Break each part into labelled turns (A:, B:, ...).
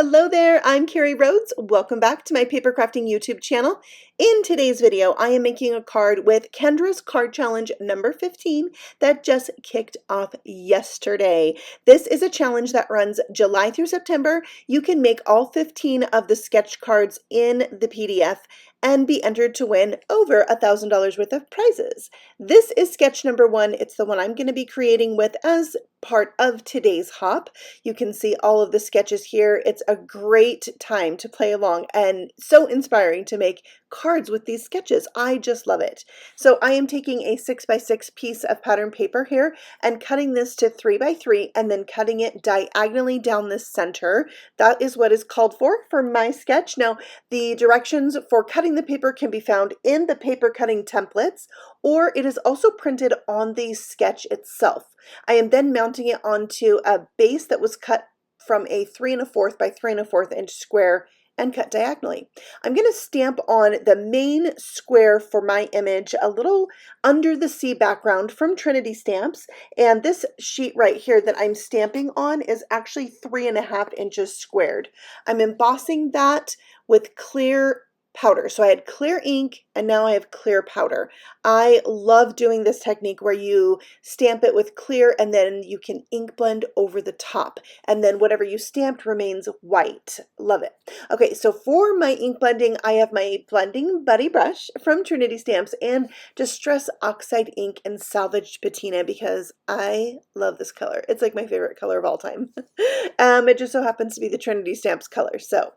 A: Hello there, I'm Carrie Rhodes. Welcome back to my paper crafting YouTube channel. In today's video, I am making a card with Kendra's card challenge number 15 that just kicked off yesterday. This is a challenge that runs July through September. You can make all 15 of the sketch cards in the PDF and be entered to win over $1,000 worth of prizes. This is sketch number 1. It's the one I'm going to be creating with as part of today's hop. You can see all of the sketches here. It's a great time to play along and so inspiring to make cards with these sketches. I just love it. So I am taking a 6x6 piece of pattern paper here and cutting this to 3x3 and then cutting it diagonally down the center. That is what is called for my sketch. Now, the directions for cutting the paper can be found in the paper cutting templates, or it is also printed on the sketch itself. I am then mounting it onto a base that was cut from a 3 1/4 by 3 1/4 inch square and cut diagonally. I'm going to stamp on the main square for my image a little under the sea background from Trinity Stamps, and this sheet right here that I'm stamping on is actually 3 1/2 inches squared. I'm embossing that with clear powder. So I had clear ink and now I have clear powder. I love doing this technique where you stamp it with clear and then you can ink blend over the top, and then whatever you stamped remains white. Love it. Okay, so for my ink blending, I have my Blending Buddy brush from Trinity Stamps and Distress Oxide ink and Salvaged Patina because I love this color. It's like my favorite color of all time. It just so happens to be the Trinity Stamps color. So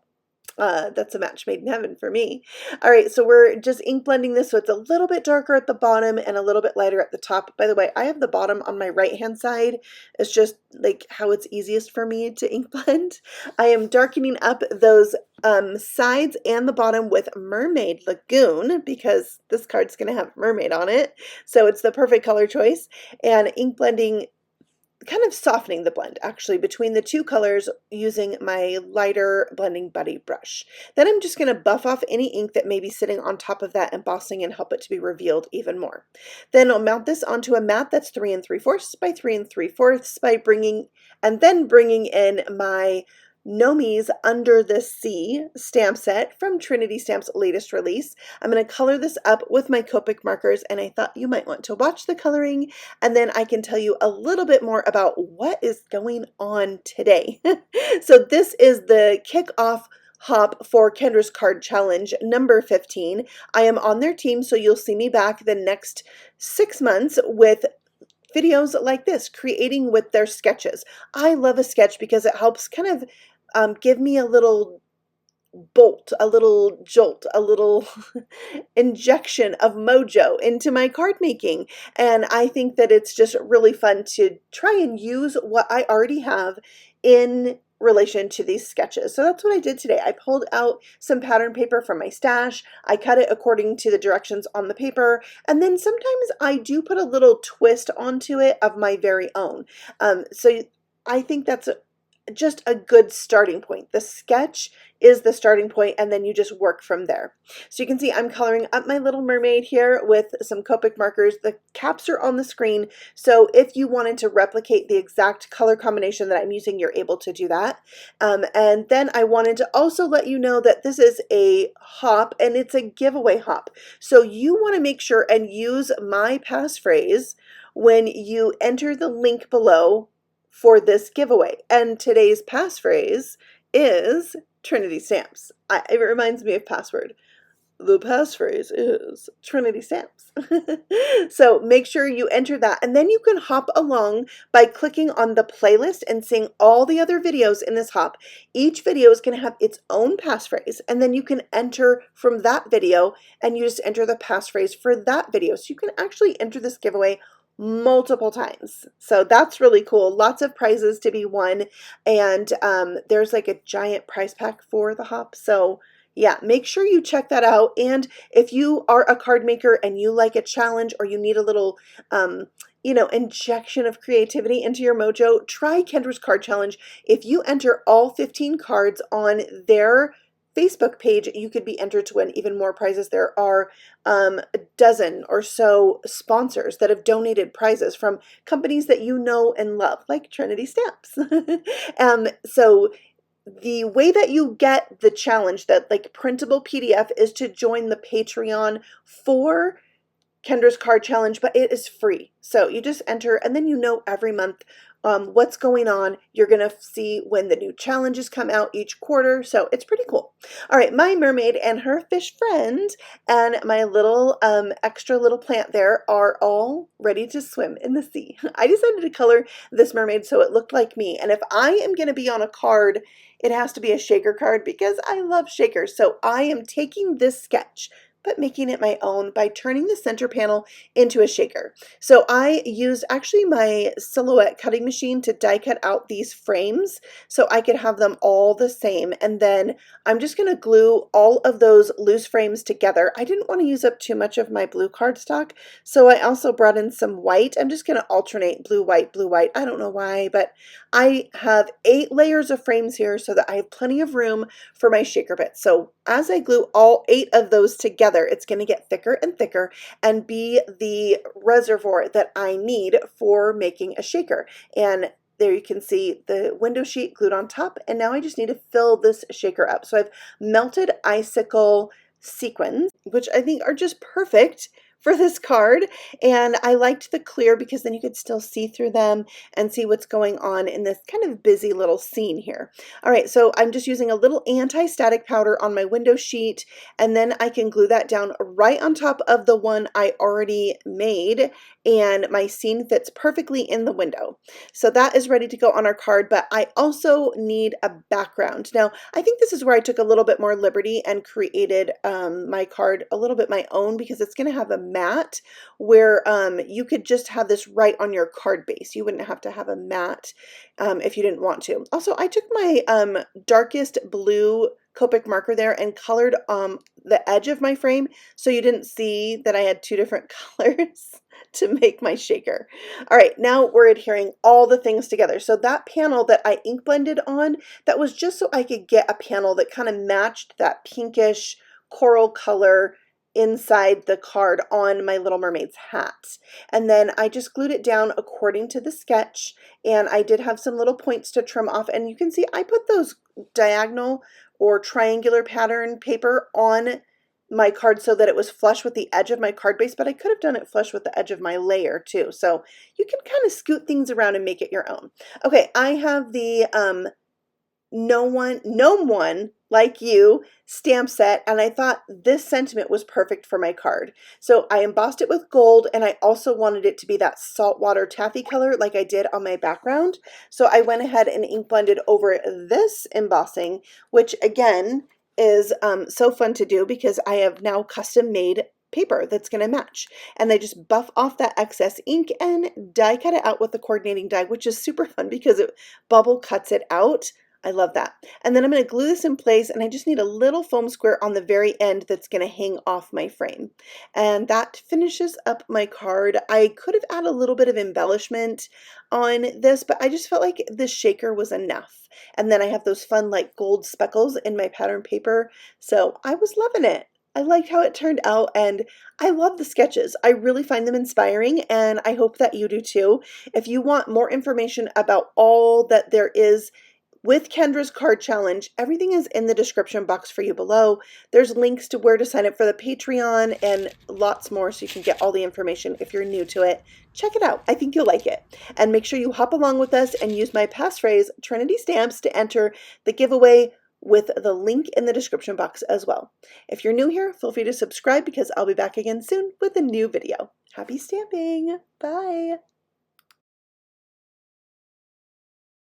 A: that's a match made in heaven for me. All right, so we're just ink blending this so it's a little bit darker at the bottom and a little bit lighter at the top. By the way, I have the bottom on my right hand side. It's just like how it's easiest for me to ink blend. I am darkening up those sides and the bottom with Mermaid Lagoon because this card's going to have mermaid on it. So it's the perfect color choice, and ink blending, kind of softening the blend actually between the two colors using my lighter Blending Buddy brush. Then I'm just going to buff off any ink that may be sitting on top of that embossing and help it to be revealed even more. Then I'll mount this onto a mat that's 3 3/4 by 3 3/4 by bringing in my Gnomies Under the Sea stamp set from Trinity Stamps' latest release. I'm going to color this up with my Copic markers, and I thought you might want to watch the coloring, and then I can tell you a little bit more about what is going on today. So this is the kickoff hop for Kendra's card challenge number 15. I am on their team, so you'll see me back the next 6 months with videos like this, creating with their sketches. I love a sketch because it helps kind of give me a little bolt, a little jolt, a little injection of mojo into my card making. And I think that it's just really fun to try and use what I already have in relation to these sketches. So that's what I did today. I pulled out some pattern paper from my stash. I cut it according to the directions on the paper. And then sometimes I do put a little twist onto it of my very own. So I think that's just a good starting point. The sketch is the starting point, and then you just work from there. So you can see I'm coloring up my little mermaid here with some Copic markers. The caps are on the screen, so if you wanted to replicate the exact color combination that I'm using, you're able to do that. And then I wanted to also let you know that this is a hop, and it's a giveaway hop. So you want to make sure and use my passphrase when you enter the link below for this giveaway. And today's passphrase is Trinity Stamps. It reminds me of password. The passphrase is Trinity Stamps. So make sure you enter that, and then you can hop along by clicking on the playlist and seeing all the other videos in this hop. Each video is going to have its own passphrase, and then you can enter from that video, and you just enter the passphrase for that video. So you can actually enter this giveaway multiple times. So that's really cool. Lots of prizes to be won, and there's like a giant prize pack for the hop. So yeah, make sure you check that out. And if you are a card maker and you like a challenge, or you need a little injection of creativity into your mojo, try Kendra's card challenge. If you enter all 15 cards on their Facebook page, you could be entered to win even more prizes. There are a dozen or so sponsors that have donated prizes from companies that you know and love, like Trinity Stamps. So the way that you get the challenge, that like printable PDF, is to join the Patreon for Kendra's Card Challenge, but it is free. So you just enter, and then you know every month what's going on. You're going to see when the new challenges come out each quarter. So it's pretty cool. All right, my mermaid and her fish friend and my little extra little plant there are all ready to swim in the sea. I decided to color this mermaid so it looked like me. And if I am going to be on a card, it has to be a shaker card because I love shakers. So I am taking this sketch but making it my own by turning the center panel into a shaker. So I used actually my Silhouette cutting machine to die cut out these frames so I could have them all the same. And then I'm just going to glue all of those loose frames together. I didn't want to use up too much of my blue cardstock, so I also brought in some white. I'm just going to alternate blue, white, blue, white. I don't know why, but I have 8 layers of frames here so that I have plenty of room for my shaker bits. So as I glue all 8 of those together, it's going to get thicker and thicker and be the reservoir that I need for making a shaker. And there you can see the window sheet glued on top, and now I just need to fill this shaker up. So I've melted icicle sequins, which I think are just perfect for this card, and I liked the clear because then you could still see through them and see what's going on in this kind of busy little scene here. All right, so I'm just using a little anti-static powder on my window sheet, and then I can glue that down right on top of the one I already made, and my scene fits perfectly in the window. So that is ready to go on our card, but I also need a background. Now, I think this is where I took a little bit more liberty and created my card a little bit my own, because it's going to have a mat where you could just have this right on your card base. You wouldn't have to have a mat if you didn't want to. Also, I took my darkest blue Copic marker there and colored the edge of my frame so you didn't see that I had 2 different colors to make my shaker. All right, now we're adhering all the things together. So that panel that I ink blended on, that was just so I could get a panel that kind of matched that pinkish coral color inside the card on my Little Mermaid's hat. And then I just glued it down according to the sketch, and I did have some little points to trim off, and you can see I put those diagonal or triangular pattern paper on my card so that it was flush with the edge of my card base, but I could have done it flush with the edge of my layer too. So you can kind of scoot things around and make it your own. Okay, I have the Gnome One Like You stamp set, and I thought this sentiment was perfect for my card. So I embossed it with gold, and I also wanted it to be that saltwater taffy color like I did on my background. So I went ahead and ink blended over this embossing, which again is so fun to do because I have now custom made paper that's going to match, and I just buff off that excess ink and die cut it out with the coordinating die, which is super fun because it bubble cuts it out. I love that. And then I'm going to glue this in place, and I just need a little foam square on the very end that's going to hang off my frame. And that finishes up my card. I could have added a little bit of embellishment on this, but I just felt like this shaker was enough. And then I have those fun like gold speckles in my pattern paper. So I was loving it. I liked how it turned out, and I love the sketches. I really find them inspiring, and I hope that you do too. If you want more information about all that there is with Kendra's Card Challenge, everything is in the description box for you below. There's links to where to sign up for the Patreon and lots more, so you can get all the information if you're new to it. Check it out. I think you'll like it. And make sure you hop along with us and use my passphrase, Trinity Stamps, to enter the giveaway with the link in the description box as well. If you're new here, feel free to subscribe because I'll be back again soon with a new video. Happy stamping! Bye!